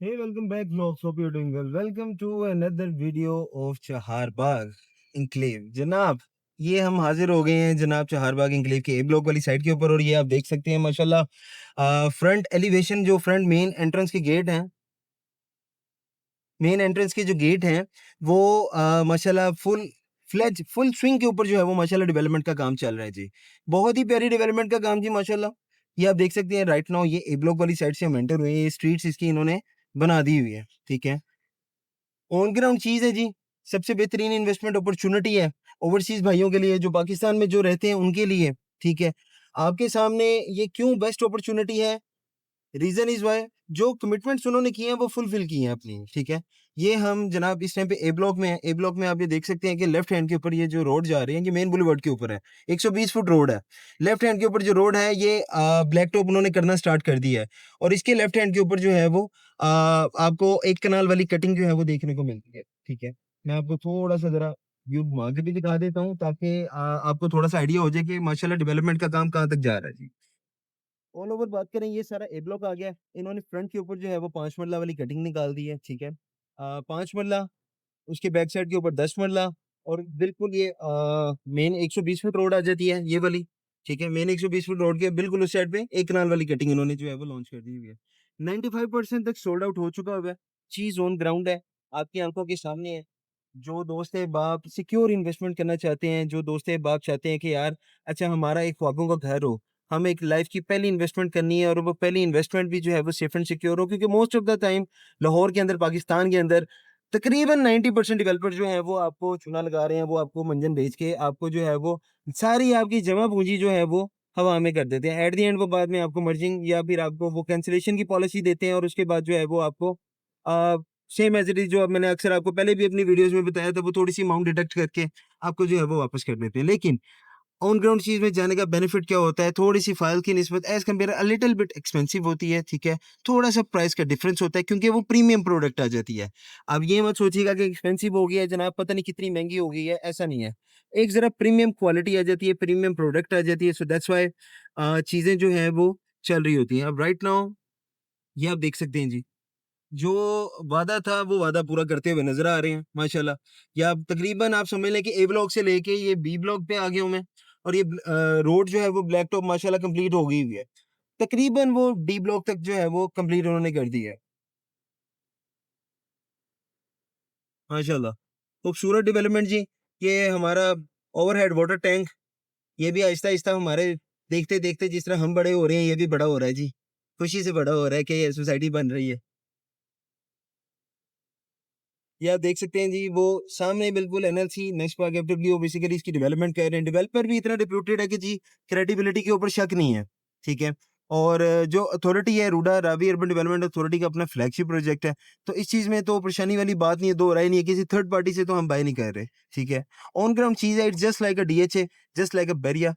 Hey, welcome back, vlogs. Hope you're doing well. Welcome to another video of Chaharbagh enclave. जनाब, ये हम हाजिर हो गए हैं जनाब चहारबाग इंक्लेव के ए ब्लॉक वाली साइड के ऊपर, और ये आप देख सकते हैं माशाल्लाह फ्रंट एलिवेशन, जो फ्रंट मेन एंट्रेंस के गेट हैं, मेन एंट्रेंस के जो गेट हैं वो माशाल्लाह फुल स्विंग के ऊपर जो है वो माशाल्लाह डेवलपमेंट का काम चल रहा है जी। बहुत ही प्यारी डेवलपमेंट का काम जी माशाल्लाह। ये आप देख सकते हैं राइट नाउ, ये ए ब्लॉक वाली साइड से हम एंटर हुए हैं। ये स्ट्रीट्स इसकी इन्होंने बना दी हुई है, ठीक है। ऑन ग्राउंड चीज़ है जी, सबसे बेहतरीन इन्वेस्टमेंट अपॉर्चुनिटी है ओवरसीज़ भाइयों के लिए, जो पाकिस्तान में जो रहते हैं उनके लिए, ठीक है। आपके सामने ये क्यों बेस्ट अपॉर्चुनिटी है, रीज़न इज़ व्हाई जो कमिटमेंट्स उन्होंने किए हैं वो फुलफ़िल किए हैं अपनी, ठीक है। ये हम जनाब इस टाइम पे ए ब्लॉक में हैं। ए ब्लॉक में आप ये देख सकते हैं कि लेफ्ट हैंड के ऊपर ये जो रोड जा रही है, ये मेन बुलेवार्ड के ऊपर है। 120 फुट रोड है। लेफ्ट हैंड के ऊपर जो रोड है ये ब्लैक टॉप उन्होंने करना स्टार्ट कर दिया है, और इसके लेफ्ट हैंड के ऊपर जो है वो आपको एक कनाल वाली कटिंग जो है वो देखने को मिलती है, ठीक है। मैं आपको थोड़ा-सा ज़रा व्यू घुमा के भी दिखा देता हूँ, ताकि आपको थोड़ा-सा आइडिया हो जाए कि माशाल्लाह डेवलपमेंट का काम कहाँ तक जा रहा है जी। ऑल ओवर बात करें, ये सारा ए ब्लॉक आ गया है। इन्होंने फ्रंट के ऊपर जो है वो 5 मरला वाली कटिंग निकाल दी है, ठीक है। 5 मरला, उसके बैक साइड के ऊपर 10 मरला, और बिल्कुल ये मेन 120 फुट रोड आ जाती है ये वाली, ठीक है। मेन 120 फुट रोड के बिल्कुल उस साइड पे एक कनाल वाली कटिंग इन्होंने जो है वो लॉन्च कर दी हुई है। 95% तक सोल्ड आउट हो चुका हुआ है। चीज़ ऑन ग्राउंड है, आपकी आँखों के सामने है। जो दोस्त है बाप सिक्योर इन्वेस्टमेंट करना चाहते हैं, जो दोस्त है बाप चाहते हैं कि यार अच्छा हमारा एक ख्वाबों का घर हो, हमें एक लाइफ की पहली इन्वेस्टमेंट करनी है, और वो पहली इन्वेस्टमेंट भी जो है वो सेफ एंड सिक्योर हो, क्योंकि most of the time Lahore के अंदर, पाकिस्तान के अंदर तकरीबन 90% डेवलपर जो है वो आपको चूना लगा रहे हैं, वो आपको मंजन बेच के आपको जो है वो सारी आपकी जमा पूंजी जो है वो हवा में कर देते हैं। एट द एंड वो बाद में आपको मर्जिंग या फिर आपको वो कैंसिलेशन की पॉलिसी देते हैं, और उसके बाद जो है वो आपको सेम एज़ इट इज़, जो अब मैंने अक्सर आपको पहले भी अपनी वीडियोज़ में बताया था, वो थोड़ी-सी अमाउंट डिडक्ट करके आपको जो है वो वापस कर देते हैं। लेकिन ऑन ग्राउंड चीज़ में जाने का बेनिफिट क्या होता है, थोड़ी-सी फाइल की निस्बत as compare a little bit expensive होती है, ठीक है। थोड़ा-सा प्राइस का डिफरेंस होता है, क्योंकि वो प्रीमियम प्रोडक्ट आ जाती है। अब ये मत सोचिएगा कि एक्सपेंसिव हो गई है जनाब, पता नहीं कितनी महँगी हो गई है, ऐसा नहीं है। एक ज़रा प्रीमियम क्वालिटी आ जाती है, प्रीमियम प्रोडक्ट आ जाती है, सो दैट्स व्हाई चीज़ें जो हैं वो चल रही होती हैं। अब राइट नाउ ये आप देख सकते हैं जी। जो वादा था वो वादा पूरा करते हुए नज़र आ रहे हैं माशाल्लाह। या अब तकरीबन आप समझ लें कि ए ब्लॉक से लेके ये बी ब्लॉक पे आ गया हूँ मैं, और ये रोड जो है वो ब्लैक टॉप माशाल्लाह कंप्लीट हो गई हुई है। तकरीबन वो डी ब्लॉक तक जो है वो कंप्लीट उन्होंने कर दी है माशाल्लाह। खूबसूरत डेवलपमेंट जी। ये हमारा ओवरहेड वाटर टैंक, ये भी आहिस्ता-आहिस्ता हमारे देखते-देखते जिस तरह हम बड़े हो रहे हैं, ये भी बड़ा हो रहा है जी। खुशी से बड़ा हो रहा है कि ये सोसाइटी बन रही है। ये आप देख सकते हैं जी, वो सामने बिल्कुल NLC next park FW basically इसकी डेवलपमेंट कर रहे हैं। डेवलपर भी इतना डिप्यूटेड है कि जी क्रेडिबिलिटी के ऊपर शक नहीं है, ठीक है। और जो अथॉरिटी है RUDA Ravi urban development authority का अपना फ्लैगशिप प्रोजेक्ट है, तो इस चीज़ में तो परेशानी वाली बात नहीं है, दो राय नहीं है, किसी थर्ड पार्टी से तो हम बाय नहीं कर रहे, ठीक है। ऑन ग्राउंड चीज़ है, it's just like a DHA, just like a barrier,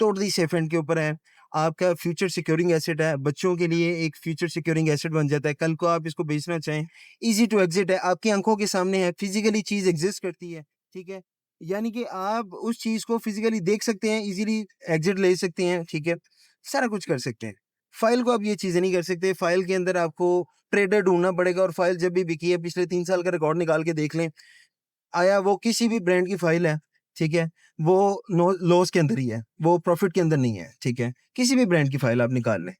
totally safe and के ऊपर है। आपका फ्यूचर सिक्योरिंग एसेट है, बच्चों के लिए एक फ्यूचर सिक्योरिंग एसेट बन जाता है। कल को आप इसको बेचना चाहें, ईज़ी टू एग्ज़िट है, आपकी आँखों के सामने है, फिज़िकली चीज़ एग्ज़िस्ट करती है, ठीक है? यानी कि आप उस चीज़ को फिज़िकली देख सकते हैं, ईज़िली एग्ज़िट ले सकते हैं, ठीक है? सारा कुछ कर सकते हैं। फ़ाइल को आप ये चीज़ें नहीं कर सकते, फ़ाइल के अंदर आपको ट्रेडर ढूँढना पड़ेगा, और फ़ाइल जब भी बिकी है, पिछले 3 साल का रिकॉर्ड निकाल के देख लें, आया वो किसी भी ब्रांड की फ़ाइल है, ठीक है? वो नो लॉस के अंदर ही है, वो प्रॉफ़िट के अंदर नहीं है, ठीक है? किसी भी ब्रांड की फ़ाइल आप निकाल लें।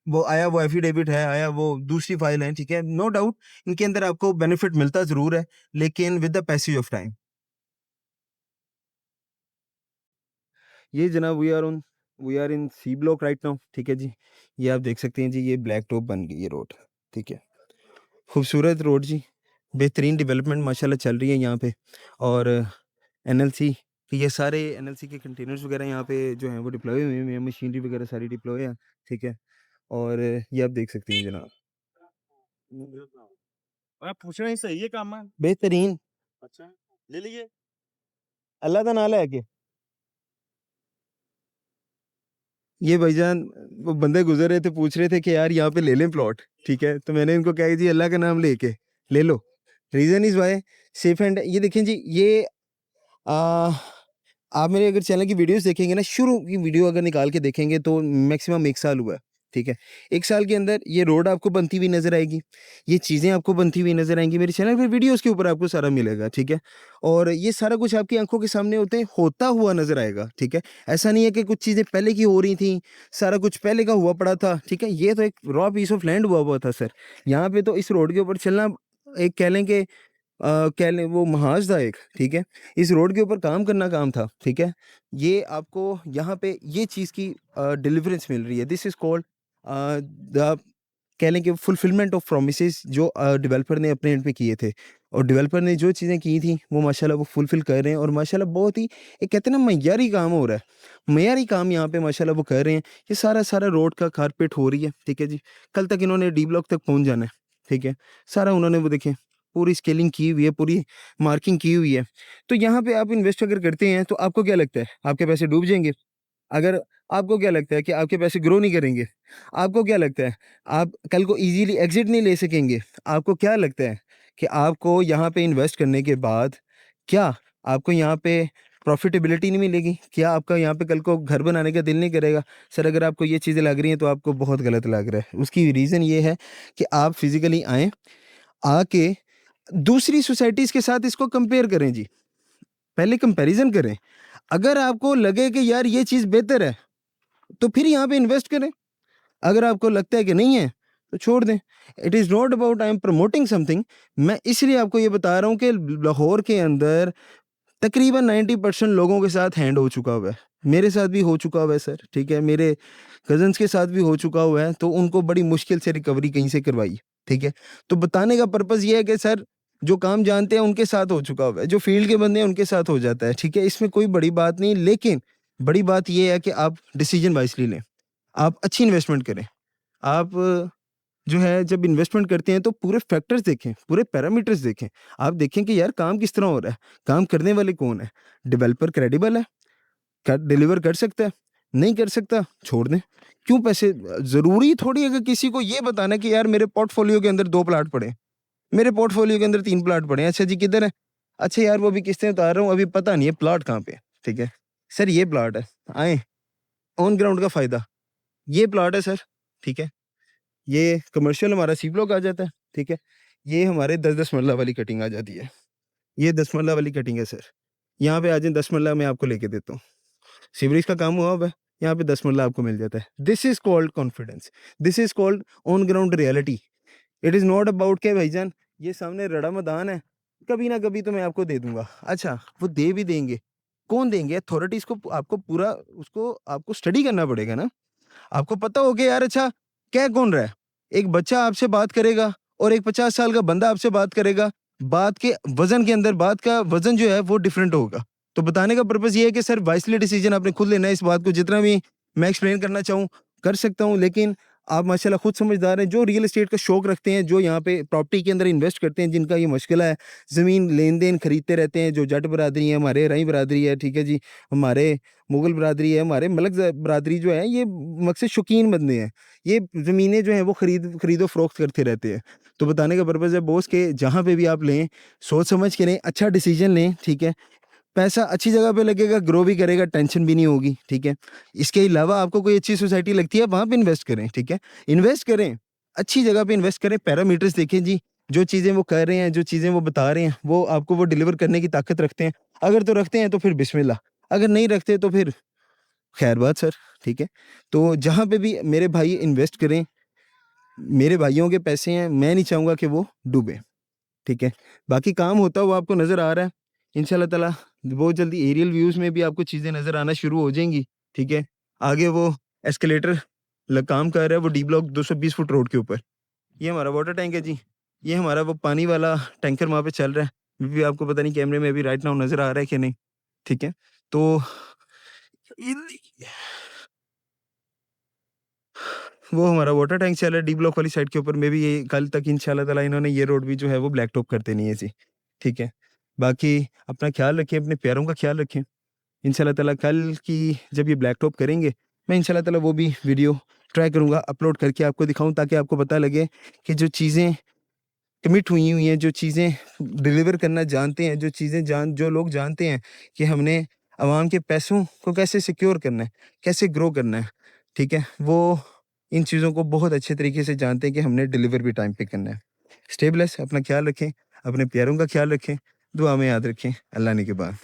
वो आया वो एफ़िडेविट है, आया वो दूसरी फ़ाइल है, ठीक है? नो डाउट इनके अंदर आपको बेनिफिट मिलता ज़रूर है, लेकिन with the passage of time. ये जनाब we are in C block right now, ठीक है जी। ये आप देख सकते हैं जी, ये ब्लैक टॉप बन गई है रोड, ठीक है। खूबसूरत रोड जी, बेहतरीन डेवलपमेंट माशाल्लाह चल रही है यहाँ पे, और एनएलसी के ये सारे एनएलसी के कंटेनर्स वगैरह यहाँ पे जो हैं वो डिप्लॉय हुए हैं, मशीनरी वगैरह सारी डिप्लॉय है, ठीक है। और ये आप देख सकते हैं जनाब। मैं पूछना ही सही है काम है। बेहतरीन, अच्छा, ले लीजिए। अल्लाह दा नाम लेके। ये भाईजान वो बंदे गुज़र रहे थे, पूछ रहे थे कि यार यहाँ पे ले लें प्लॉट, ठीक है? तो मैंने इनको कहा कि जी अल्लाह का नाम लेके ले लो। Reason is why safe and ये देखें जी, ये अ, आप मेरे अगर चैनल की वीडियोज़ देखेंगे ना, शुरू की वीडियो अगर निकाल के देखेंगे तो मैक्सिमम 1 साल हुआ है, ठीक है? 1 साल के अंदर ये रोड आपको बनती हुई नज़र आएगी, ये चीज़ें आपको बनती हुई नज़र आएँगी, मेरे चैनल पे वीडियोज़ के ऊपर आपको सारा मिलेगा, ठीक है? और ये सारा कुछ आपकी आँखों के सामने होता हुआ नज़र आएगा, ठीक है? ऐसा नहीं है कि कुछ चीज़ें पहले की हो रही थी, सारा कुछ पहले का हुआ पड़ा था, ठीक है? ये तो एक रॉ पीस ऑफ लैंड हुआ हुआ था सर। यहाँ पे तो इस रोड के ऊपर चलना एक कह लें कि कह लें वो महाज था एक, ठीक है? इस रोड के ऊपर काम करना काम था, ठीक है? ये आपको यहाँ पे ये चीज़ की डिलीवरेंस मिल रही है। दिस इज़ कॉल्ड द कह लें कि फुलफिलमेंट ऑफ प्रोमिसेस जो डेवलपर ने अपने एंड पे किए थे और डेवलपर ने जो चीज़ें की थी, वो माशाल्लाह वो फुलफिल कर रहे हैं और माशाल्लाह बहुत ही एक कहते हैं ना मय्यारी काम हो रहा है। मय्यारी काम यहाँ पे माशाल्लाह वो कर रहे हैं। ये सारा रोड का कारपेट हो रही है, ठीक है जी? कल तक इन्होंने डी ब्लॉक तक पहुँच जाना है, ठीक है? सारा उन्होंने वो देखें पूरी स्केलिंग की हुई है, पूरी मार्किंग की हुई है। तो यहाँ पे आप इन्वेस्ट अगर करते हैं तो आपको क्या लगता है? आपके पैसे डूब जाएँगे? अगर आपको क्या लगता है कि आपके पैसे ग्रो नहीं करेंगे? आपको क्या लगता है आप कल को ईज़िली एग्ज़िट नहीं ले सकेंगे? आपको क्या लगता है कि आपको यहाँ पे इन्वेस्ट करने के बाद क्या आपको यहाँ पे प्रॉफ़िटेबिलिटी नहीं मिलेगी? क्या आपका यहाँ पे कल को घर बनाने का दिल नहीं करेगा? सर अगर आपको ये चीज़ें लग रही हैं तो आपको बहुत गलत लग रहा है। उसकी रीज़न ये है कि आप फ़िज़िकली आएँ, आके दूसरी सोसाइटीज़ के साथ इसको कंपेयर करें जी। पहले कंपैरिज़न करें। अगर आपको लगे कि यार ये चीज़ बेहतर है, तो फिर यहाँ पे इन्वेस्ट करें। अगर आपको लगता है कि नहीं है, तो छोड़ दें। It is not about I am promoting something. मैं इसलिए आपको ये बता रहा हूँ कि लाहौर के अंदर तकरीबन 90% लोगों के साथ हैंड हो चुका हुआ है। मेरे साथ भी हो चुका हुआ है सर, ठीक है? मेरे कज़िन्स के साथ भी हो चुका हुआ है, तो उनको बड़ी मुश्किल से रिकवरी कहीं से करवाई, ठीक है? तो बताने का पर्पज़ ये है कि सर जो काम जानते हैं उनके साथ हो चुका हुआ है, जो फ़ील्ड के बंदे हैं उनके साथ हो जाता है, ठीक है? इसमें कोई बड़ी बात नहीं, लेकिन बड़ी बात ये है कि आप डिसीज़न वाइज़ली लें। आप अच्छी इन्वेस्टमेंट करें। आप जो है जब इन्वेस्टमेंट करते हैं तो पूरे फैक्टर्स देखें, पूरे पैरामीटर्स देखें। आप देखें कि यार काम किस तरह हो रहा है? काम करने वाले कौन है? डेवलपर क्रेडिबल है? क्या डिलीवर कर सकता है? नहीं कर सकता? छोड़ दें। क्यों पैसे ज़रूरी थोड़ी है कि किसी को ये बताना है कि यार मेरे पोर्टफोलियो के अंदर 2 प्लॉट पड़े हैं, मेरे पोर्टफोलियो के अंदर 3 प्लॉट पड़े हैं। अच्छा जी किधर है? अच्छा यार वो अभी किस्तें उतार रहा हूँ, अभी पता नहीं है प्लॉट कहाँ पे है, ठीक है? सर ये प्लॉट है, आएँ, ऑन ग्राउंड का फ़ायदा, ये प्लॉट है सर, ठीक है? ये कमर्शियल हमारा सी ब्लॉक आ जाता है, ठीक है? ये हमारे 10-10 मरला वाली कटिंग आ जाती है। ये 10 मरला वाली कटिंग है सर। यहाँ पे आ जाएँ 10 मरला मैं आपको लेके देता हूँ। सीवरेज का काम हुआ हुआ है, यहाँ पे 10 मरला आपको मिल जाता है। This is called confidence, this is called on ground reality. It is not about के भाईजान ये सामने रड़ा मैदान है, कभी ना कभी तो मैं आपको दे दूँगा। अच्छा, वो दे भी देंगे, कौन देंगे? अथॉरिटीज़ को आपको पूरा उसको आपको स्टडी करना पड़ेगा ना। आपको पता हो कि यार अच्छा कह कौन रहा है? एक बच्चा आपसे बात करेगा और एक 50 साल का बंदा आपसे बात करेगा। बात के वज़न के अंदर बात का वज़न जो है वो डिफरेंट होगा। तो बताने का पर्पज़ ये है कि सर वाइज़ली डिसीज़न आपने खुद लेना है इस बात को जितना भी मैं एक्सप्लेन करना चाहूँ, कर सकता हूँ लेकिन आप माशाल्लाह खुद समझदार हैं, जो रियल एस्टेट का शौक रखते हैं, जो यहाँ पे प्रॉपर्टी के अंदर इन्वेस्ट करते हैं, जिनका ये मशग़ला है, ज़मीन लेन-देन खरीदते रहते हैं, जो जट बिरादरी है, हमारे रई बिरादरी है, ठीक है जी, हमारे मुग़ल बिरादरी है, हमारे मलक बिरादरी जो है, ये मकसद शौकीन बंदे हैं। ये ज़मीनें जो हैं वो खरीदो-फ़रोख्त करते रहते हैं। तो बताने का पर्पज़ है बॉस के जहाँ पे भी आप लें, सोच समझ के लें, अच्छा डिसीज़न लें, ठीक है? पैसा अच्छी जगह पे लगेगा, ग्रो भी करेगा, टेंशन भी नहीं होगी, ठीक है? इसके अलावा आपको कोई अच्छी सोसाइटी लगती है, वहाँ पे इन्वेस्ट करें, ठीक है? इन्वेस्ट करें, अच्छी जगह पे इन्वेस्ट करें, पैरामीटर्स देखें जी, जो चीज़ें वो कर रहे हैं, जो चीज़ें वो बता रहे हैं, वो आपको वो डिलीवर करने की ताकत रखते हैं। अगर तो रखते हैं तो फिर बिस्मिल्लाह, अगर नहीं रखते तो फिर खैर बात सर, ठीक है? तो जहाँ पे भी मेरे भाई इन्वेस्ट करें, मेरे भाइयों के पैसे हैं, मैं नहीं चाहूँगा कि वो डूबें। ठीक है। बाकी काम होता हुआ आपको नज़र आ रहा है। इंशाल्लाह ताला बहुत जल्दी एरियल व्यूज़ में भी आपको चीज़ें नज़र आना शुरू हो जाएँगी, ठीक है। आगे वो एस्केलेटर काम कर रहा है वो डी ब्लॉक 220 फुट रोड के ऊपर। ये हमारा वाटर टैंक है जी। ये हमारा वो पानी वाला टैंकर वहाँ पे चल रहा है। अभी भी आपको पता नहीं कैमरे में अभी राइट नाउ नज़र आ रहा है कि नहीं, ठीक है। तो इन वो हमारा वाटर टैंक चल रहा है डी ब्लॉक वाली साइड के ऊपर में भी ये कल तक इंशाल्लाह ताला इन्होंने ये रोड भी जो है वो ब्लैक टॉप कर देनी है जी, ठीक है। बाकी अपना ख़्याल रखें, अपने प्यारों का ख़्याल रखें। इंशाल्लाह ताला कल की जब ये ब्लैक टॉप करेंगे, मैं इंशाल्लाह ताला वो भी वीडियो ट्राई करूँगा अपलोड करके आपको दिखाऊँ ताकि आपको पता लगे कि जो चीज़ें कमिट हुई हैं, जो चीज़ें डिलीवर करना जानते हैं, जो लोग जानते हैं कि हमने अवाम के पैसों को कैसे सिक्योर करना है, कैसे ग्रो करना है, ठीक है? वो इन चीज़ों को बहुत अच्छे तरीके से जानते हैं कि हमने डिलीवर भी टाइम पे करना है। स्टे ब्लेस्ड, अपना ख्याल रखें, अपने प्यारों का ख्याल रखें, दुआ में याद रखें। अल्लाह ने के बाद।